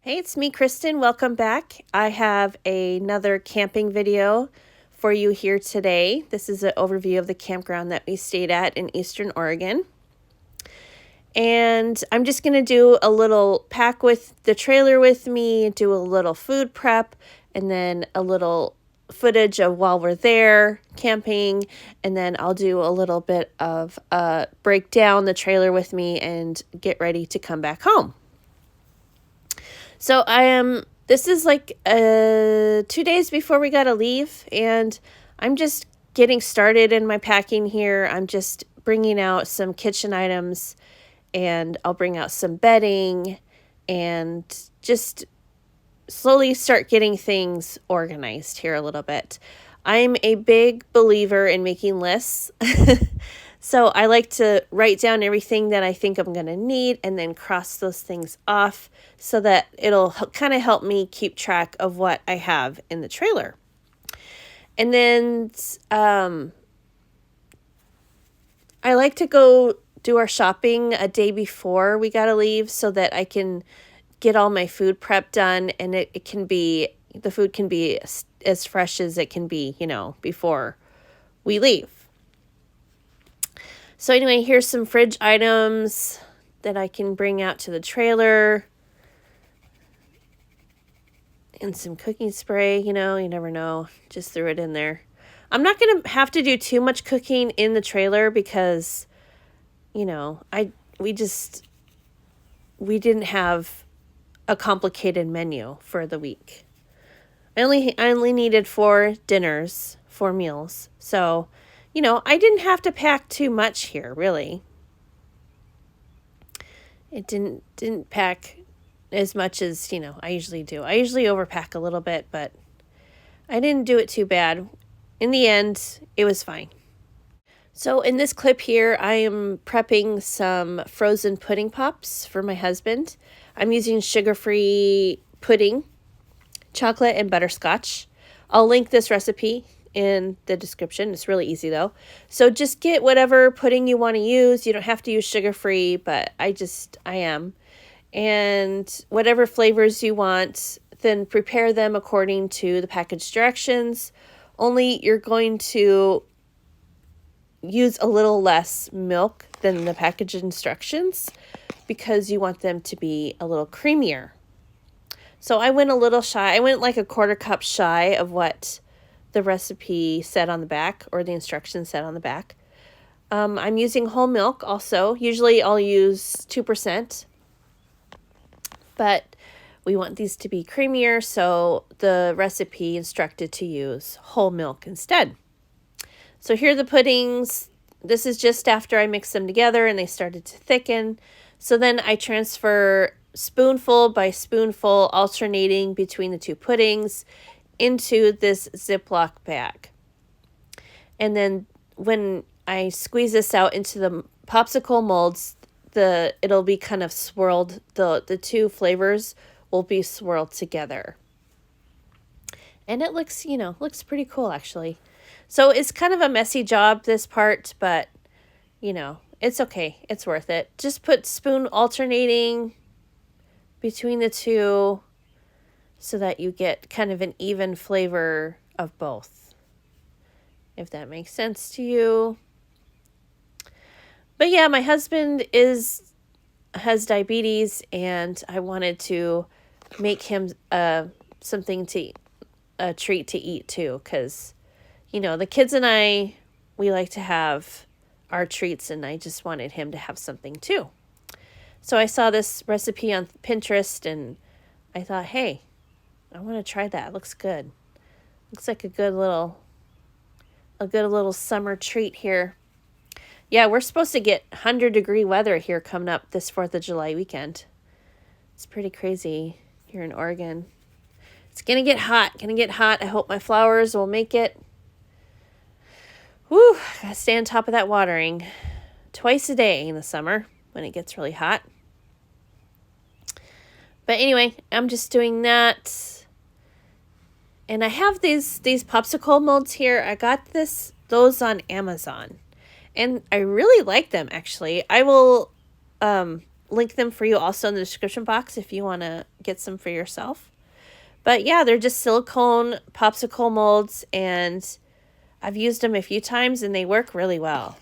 Hey, it's me, Kristen. Welcome back. I have another camping video for you here today. This is an overview of the campground that we stayed at in Eastern Oregon. And I'm just going to do a little pack with the trailer with me, do a little food prep, and then a little footage of while we're there camping. And then I'll do a little bit of break down the trailer with me and get ready to come back home. So this is like 2 days before we got to leave, and I'm just getting started in my packing here. I'm just bringing out some kitchen items, and I'll bring out some bedding and just slowly start getting things organized here a little bit. I'm a big believer in making lists. So I like to write down everything that I think I'm going to need and then cross those things off so that it'll kind of help me keep track of what I have in the trailer. And then I like to go do our shopping a day before we got to leave so that I can get all my food prep done, and the food can be as fresh as it can be, before we leave. So anyway, here's some fridge items that I can bring out to the trailer. And some cooking spray, you never know. Just threw it in there. I'm not going to have to do too much cooking in the trailer because, we didn't have a complicated menu for the week. I only needed 4 meals. So, I didn't have to pack too much here, really. It didn't pack as much as, I usually do. I usually overpack a little bit, but I didn't do it too bad. In the end, it was fine. So in this clip here, I am prepping some frozen pudding pops for my husband. I'm using sugar-free pudding, chocolate, and butterscotch. I'll link this recipe in the description. It's really easy though. So just get whatever pudding you want to use. You don't have to use sugar-free, but I am. And whatever flavors you want, then prepare them according to the package directions. Only you're going to use a little less milk than the package instructions because you want them to be a little creamier. So I went a little shy. I went like a 1/4 cup shy of what the recipe said on the back, or the instructions said on the back. I'm using whole milk also. Usually I'll use 2%, but we want these to be creamier, so the recipe instructed to use whole milk instead. So here are the puddings. This is just after I mixed them together and they started to thicken. So then I transfer spoonful by spoonful, alternating between the 2 puddings, into this Ziploc bag. And then when I squeeze this out into the popsicle molds, it'll be kind of swirled. The 2 flavors will be swirled together. And it looks pretty cool actually. So it's kind of a messy job, this part, but it's okay. It's worth it. Just put spoon alternating between the 2 so that you get kind of an even flavor of both, if that makes sense to you. But yeah, my husband has diabetes, and I wanted to make him a treat to eat too, because the kids and we like to have our treats, and I just wanted him to have something too. So I saw this recipe on Pinterest, and I thought, hey, I want to try that. It looks good. Looks like a good little summer treat here. Yeah, we're supposed to get 100-degree weather here coming up this 4th of July weekend. It's pretty crazy here in Oregon. It's going to get hot. I hope my flowers will make it. Whew, gotta stay on top of that watering twice a day in the summer when it gets really hot. But anyway, I'm just doing that. And I have these popsicle molds here. I got those on Amazon. And I really like them, actually. I will link them for you also in the description box if you want to get some for yourself. But yeah, they're just silicone popsicle molds, and I've used them a few times and they work really well.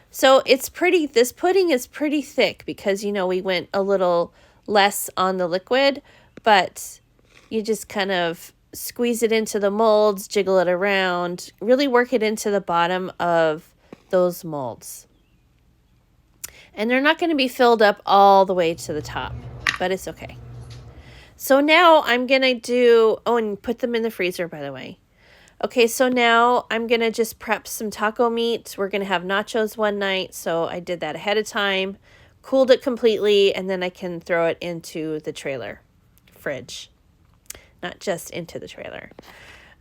So it's pretty, this pudding is pretty thick because, you know, we went a little less on the liquid, but you just kind of squeeze it into the molds, jiggle it around, really work it into the bottom of those molds. And they're not going to be filled up all the way to the top, but it's okay. So now I'm going to do, oh, and put them in the freezer, by the way. Okay, so now I'm going to just prep some taco meat. We're going to have nachos one night, so I did that ahead of time, cooled it completely, and then I can throw it into the trailer fridge, not just into the trailer.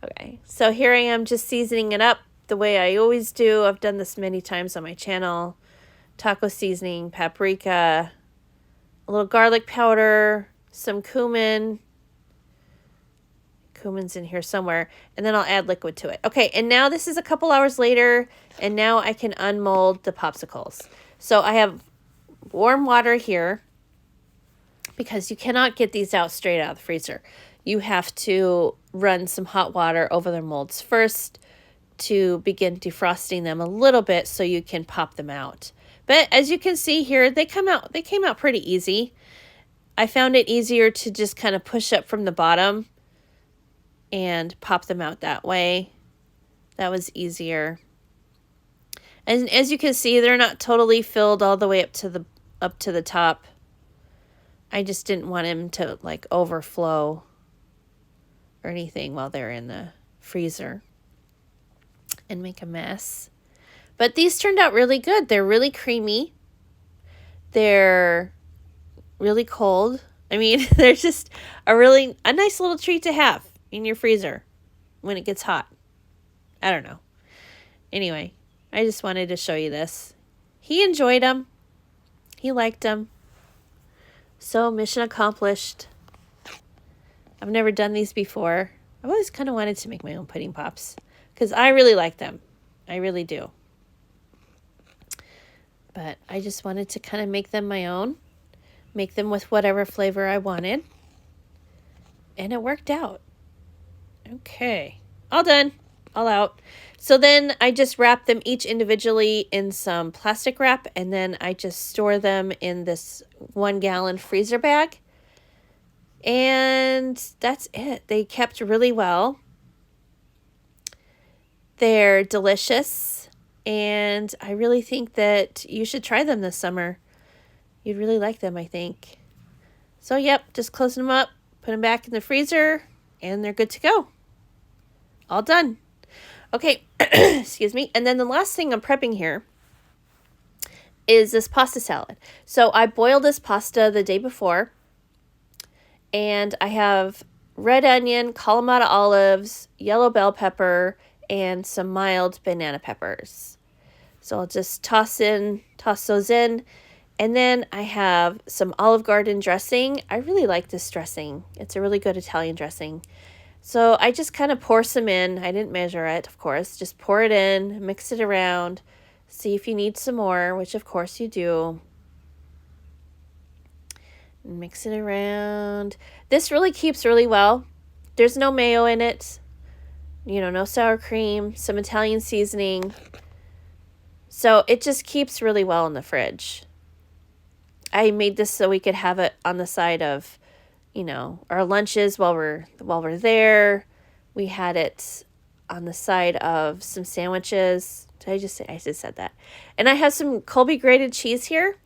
Okay, so here I am just seasoning it up the way I always do. I've done this many times on my channel. Taco seasoning, paprika, a little garlic powder, some cumin. Cumin's in here somewhere, and then I'll add liquid to it. Okay, and now this is a couple hours later, and now I can unmold the popsicles. So I have warm water here because you cannot get these out straight out of the freezer. You have to run some hot water over their molds first to begin defrosting them a little bit so you can pop them out. But as you can see here, they came out pretty easy. I found it easier to just kind of push up from the bottom and pop them out that way. That was easier. And as you can see, they're not totally filled all the way up to the top. I just didn't want them to like overflow or anything while they're in the freezer and make a mess. But these turned out really good. They're really creamy. They're really cold. I mean, they're just a nice little treat to have in your freezer when it gets hot. I don't know. Anyway, I just wanted to show you this. He enjoyed them. He liked them. So mission accomplished. I've never done these before. I've always kind of wanted to make my own pudding pops because I really like them. I really do. But I just wanted to kind of make them my own. Make them with whatever flavor I wanted. And it worked out. Okay. All done. All out. So then I just wrap them each individually in some plastic wrap. And then I just store them in this 1 gallon freezer bag. And that's it. They kept really well. They're delicious. And I really think that you should try them this summer. You'd really like them, I think. So, yep, just closing them up, put them back in the freezer, and they're good to go. All done. Okay, excuse me. And then the last thing I'm prepping here is this pasta salad. So I boiled this pasta the day before, and I have red onion, Kalamata olives, yellow bell pepper, and some mild banana peppers. So I'll just toss those in. And then I have some Olive Garden dressing. I really like this dressing. It's a really good Italian dressing. So I just kind of pour some in. I didn't measure it, of course. Just pour it in, mix it around, see if you need some more, which of course you do. Mix it around. This really keeps really well. There's no mayo in it. You know, no sour cream, some Italian seasoning. So it just keeps really well in the fridge. I made this so we could have it on the side of, you know, our lunches while we're there. We had it on the side of some sandwiches. Did I just say? I just said that. And I have some Colby grated cheese here.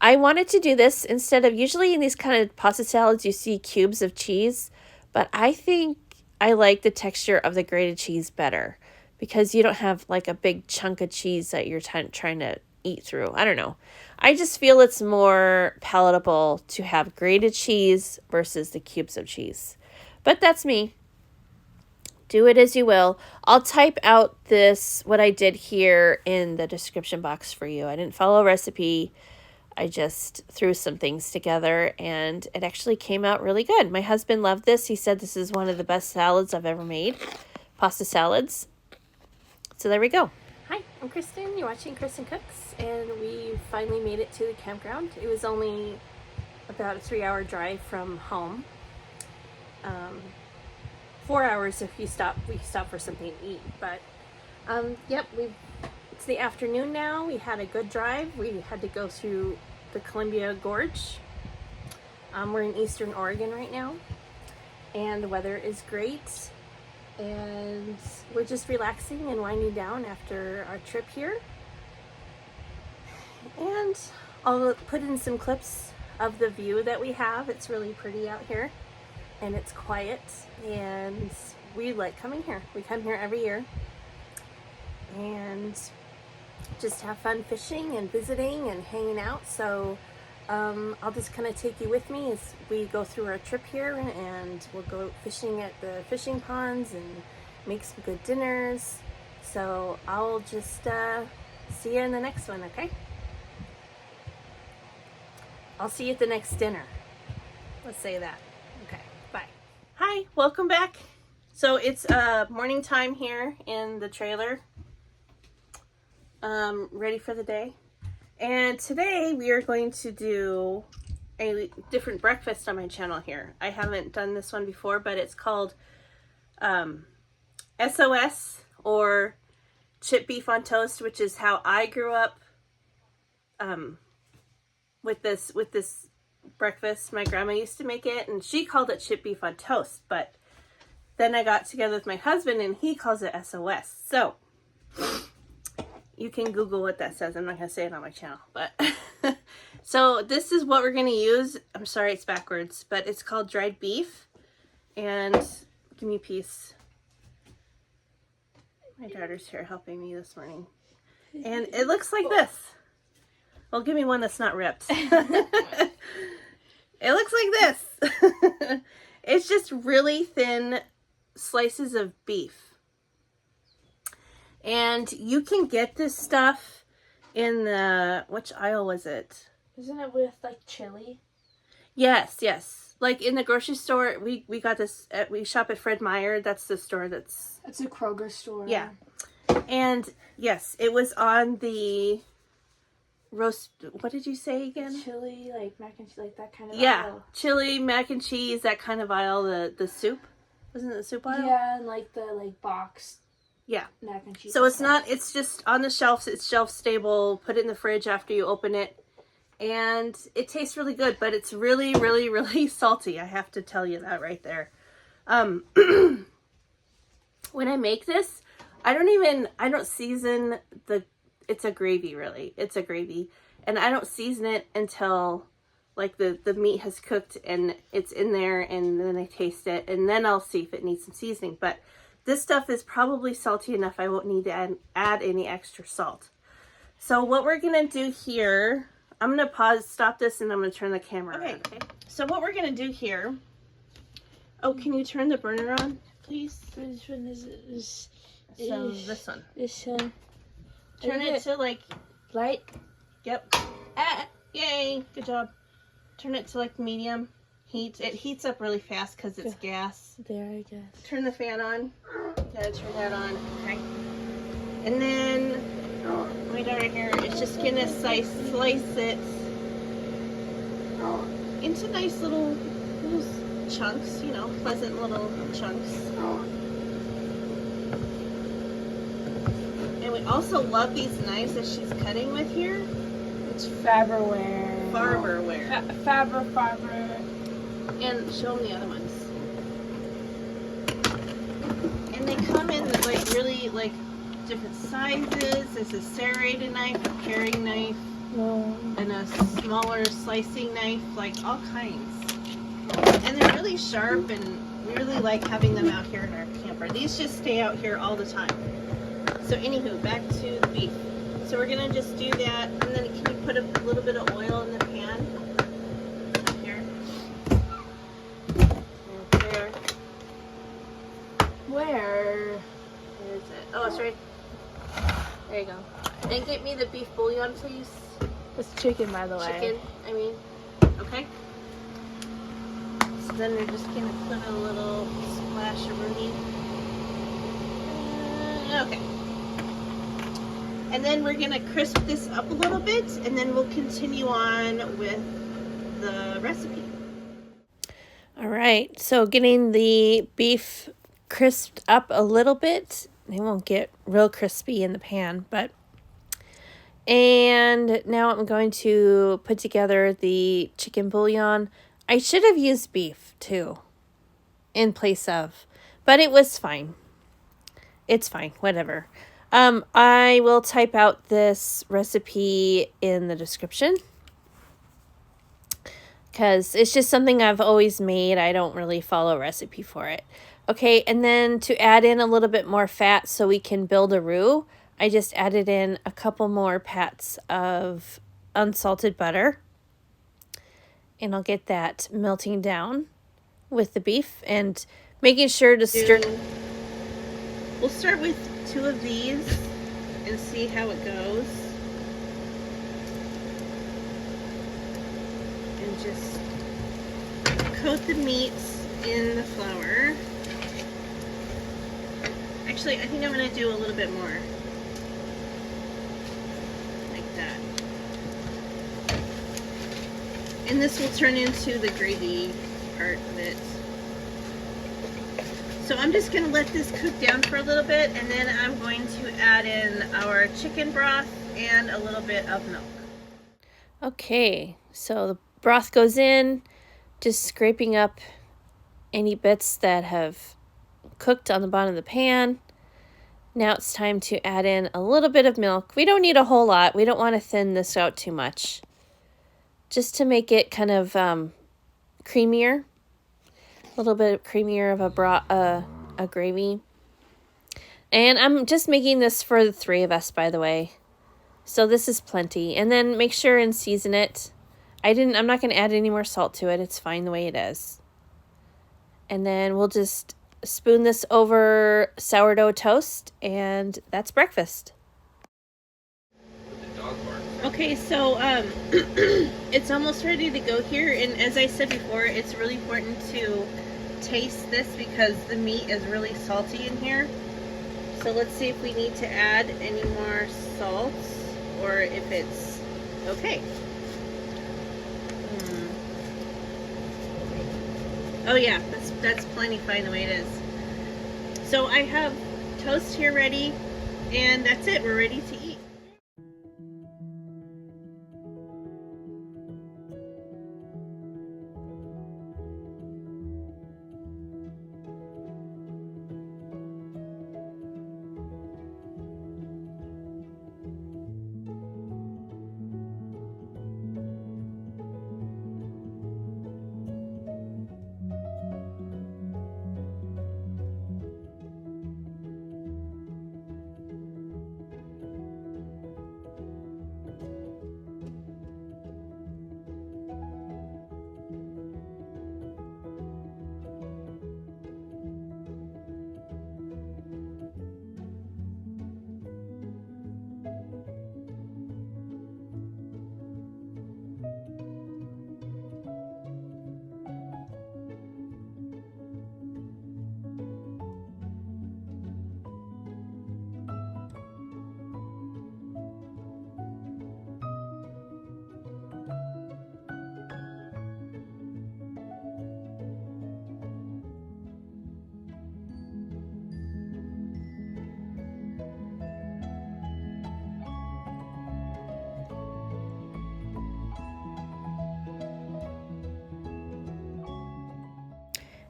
I wanted to do this instead of, usually in these kind of pasta salads you see cubes of cheese, but I think I like the texture of the grated cheese better because you don't have like a big chunk of cheese that you're trying to eat through. I don't know. I just feel it's more palatable to have grated cheese versus the cubes of cheese. But that's me. Do it as you will. I'll type out what I did here in the description box for you. I didn't follow a recipe. I just threw some things together and it actually came out really good. My husband loved this. He said this is one of the best salads I've ever made. Pasta salads. So there we go. Hi. I'm Kristen, you're watching Kristincooks, and we finally made it to the campground. It was only about a 3-hour drive from home. 4 hours if we stop for something to eat, but yep, it's the afternoon now. We had a good drive. We had to go through the Columbia Gorge. We're in Eastern Oregon right now, and the weather is great. And we're just relaxing and winding down after our trip here. And I'll put in some clips of the view that we have. It's really pretty out here, and it's quiet, and we like coming here. We come here every year and just have fun fishing and visiting and hanging out. So I'll just kind of take you with me as we go through our trip here, and we'll go fishing at the fishing ponds and make some good dinners. So I'll just see you in the next one, okay? I'll see you at the next dinner. Let's say that. Okay, bye. Hi, welcome back. So it's morning time here in the trailer. Ready for the day. And today we are going to do a different breakfast on my channel here. I haven't done this one before, but it's called SOS, or chip beef on toast, which is how I grew up with this breakfast. My grandma used to make it, and she called it chip beef on toast, but then I got together with my husband and he calls it SOS. So you can Google what that says. I'm not going to say it on my channel, but so this is what we're going to use. I'm sorry it's backwards, but it's called dried beef. And give me a piece. My daughter's here helping me this morning. And it looks like this. Well, give me one that's not ripped. It looks like this. It's just really thin slices of beef. And you can get this stuff in the, which aisle was it? Isn't it with like chili? Yes, yes. Like in the grocery store, we got this, we shop at Fred Meyer. That's the store that's... It's a Kroger store. Yeah. And yes, it was on the roast, what did you say again? Chili, like mac and cheese, like that kind of aisle. Chili, mac and cheese, that kind of aisle. The soup. Wasn't it the soup aisle? Yeah, and like the box. Yeah. Mac and cheese. So it's not, it's just on the shelves. It's shelf stable. Put it in the fridge after you open it. And it tastes really good, but it's really, really, really salty. I have to tell you that right there. When I make this, I don't season it's a gravy really. It's a gravy. And I don't season it until like the meat has cooked and it's in there, and then I taste it, and then I'll see if it needs some seasoning. But this stuff is probably salty enough. I won't need to add any extra salt. So what we're going to do here, I'm going to stop this, and I'm going to turn the camera on. Okay. So what we're going to do here, oh, can you turn the burner on, please? Which one is it? So this one. This one. Turn it to like... Light? Yep. Yay, good job. Turn it to like medium heat. It heats up really fast because it's gas. There, I guess. Turn the fan on. Gotta turn that on. Okay. And then my daughter here is just gonna slice it into nice little chunks, you know, pleasant little chunks. And we also love these knives that she's cutting with here. It's Farberware. Farber. And show them the other ones. And they come in like really like different sizes. There's a serrated knife, a paring knife, and a smaller slicing knife, like all kinds. And they're really sharp, and we really like having them out here in our camper. These just stay out here all the time. So anywho, back to the beef. So we're gonna just do that, and then can you put a little bit of oil in the pan? Here. And there. Where? Where is it? Oh, it's right. There you go. And get me the beef bouillon, please. It's chicken, by the way. Chicken, I mean. Okay. So then we're just gonna put a little splash of rooney. Okay. And then we're gonna crisp this up a little bit, and then we'll continue on with the recipe. All right, so getting the beef crisped up a little bit. It won't get real crispy in the pan, but. And now I'm going to put together the chicken bouillon. I should have used beef too in place of, but it was fine. It's fine, whatever. I will type out this recipe in the description because it's just something I've always made. I don't really follow a recipe for it. Okay, and then to add in a little bit more fat so we can build a roux, I just added in a couple more pats of unsalted butter. And I'll get that melting down with the beef and making sure to stir. We'll start with 2 of these and see how it goes. And just coat the meat in the flour. Actually, I think I'm going to do a little bit more. Like that. And this will turn into the gravy part of it. So I'm just going to let this cook down for a little bit, and then I'm going to add in our chicken broth and a little bit of milk. Okay, so the broth goes in, just scraping up any bits that have cooked on the bottom of the pan. Now it's time to add in a little bit of milk. We don't need a whole lot. We don't want to thin this out too much. Just to make it kind of creamier. A little bit creamier of a gravy. And I'm just making this for the 3 of us, by the way. So this is plenty. And then make sure and season it. I'm not going to add any more salt to it. It's fine the way it is. And then we'll just spoon this over sourdough toast, and that's breakfast. Okay, so it's almost ready to go here, and as I said before, it's really important to taste this because the meat is really salty in here. So let's see if we need to add any more salt or if it's okay. Oh yeah, that's plenty fine the way it is. So I have toast here ready, and that's it. We're ready to eat.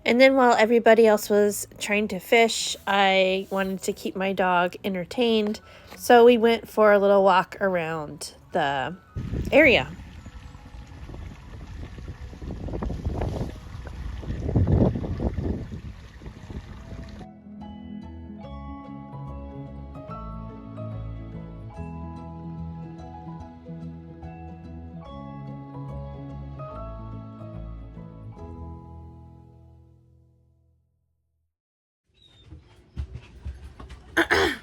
And then while everybody else was trying to fish, I wanted to keep my dog entertained. So we went for a little walk around the area.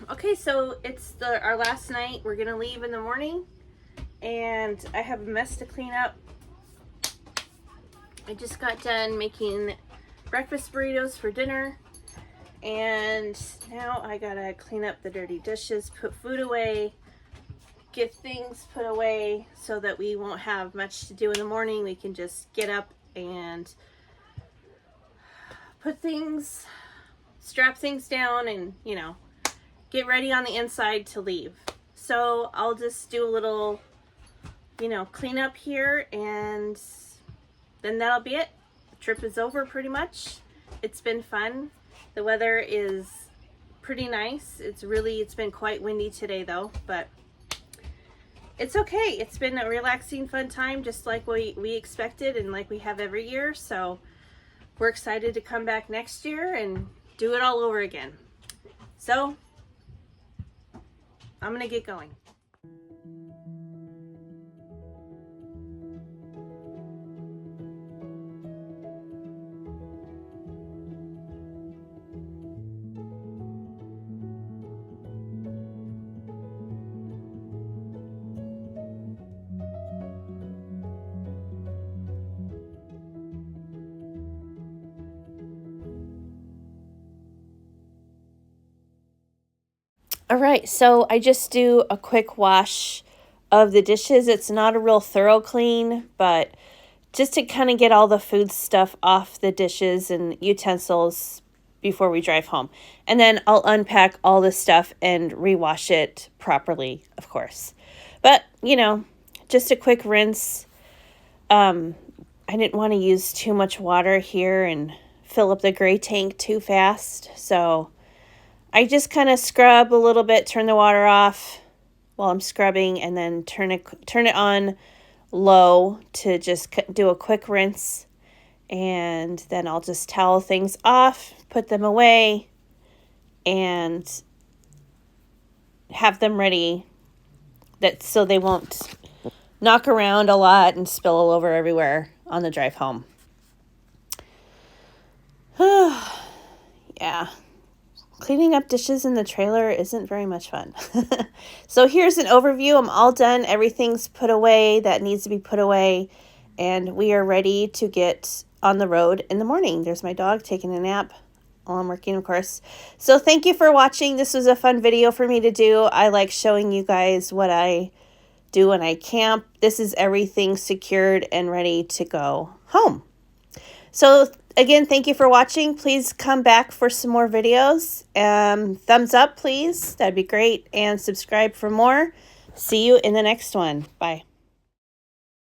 Okay, so it's our last night. We're gonna leave in the morning, and I have a mess to clean up. I just got done making breakfast burritos for dinner, and now I gotta clean up the dirty dishes, put food away. get things put away so that we won't have much to do in the morning. We can just get up and put things, strap things down, and, you know, get ready on the inside to leave. So I'll just do a little, you know, clean up here, and then that'll be it. The trip is over pretty much. It's been fun. The weather is pretty nice. It's been quite windy today though, but it's okay. It's been a relaxing, fun time, just like we expected and like we have every year. So we're excited to come back next year and do it all over again. So I'm gonna get going. All right, so I just do a quick wash of the dishes. It's not a real thorough clean, but just to kind of get all the food stuff off the dishes and utensils before we drive home. And then I'll unpack all the stuff and rewash it properly, of course. But, you know, just a quick rinse. I didn't want to use too much water here and fill up the gray tank too fast, so I just kind of scrub a little bit, turn the water off while I'm scrubbing, and then turn it on low to just do a quick rinse. And then I'll just towel things off, put them away, and have them ready so they won't knock around a lot and spill all over everywhere on the drive home. Yeah. Cleaning up dishes in the trailer isn't very much fun. So here's an overview. I'm all done. Everything's put away that needs to be put away. And we are ready to get on the road in the morning. There's my dog taking a nap while I'm working, of course. So thank you for watching. This was a fun video for me to do. I like showing you guys what I do when I camp. This is everything secured and ready to go home. So again, thank you for watching. Please come back for some more videos. Thumbs up, please. That'd be great. And subscribe for more. See you in the next one. Bye.